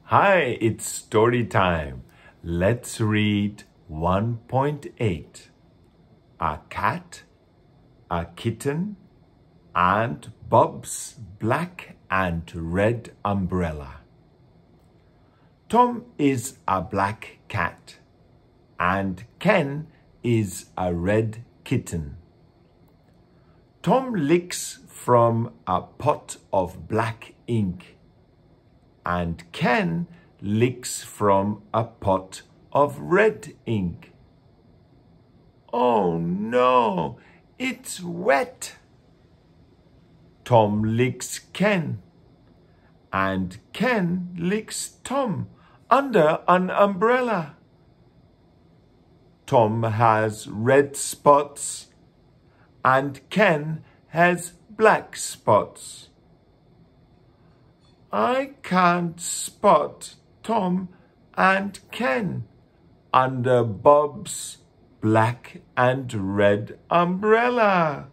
Hi, it's story time. Let's read 1.8. A cat, a kitten, and Bob's black and red umbrella. Tom is a black cat and Ken is a red kitten. Tom licks from a pot of black ink and Ken licks from a pot of red ink. Oh no, it's wet. Tom licks Ken and Ken licks Tom under an umbrella. Tom has red spots and Ken has black spots. I can't spot Tom and Ken under Bob's black and red umbrella.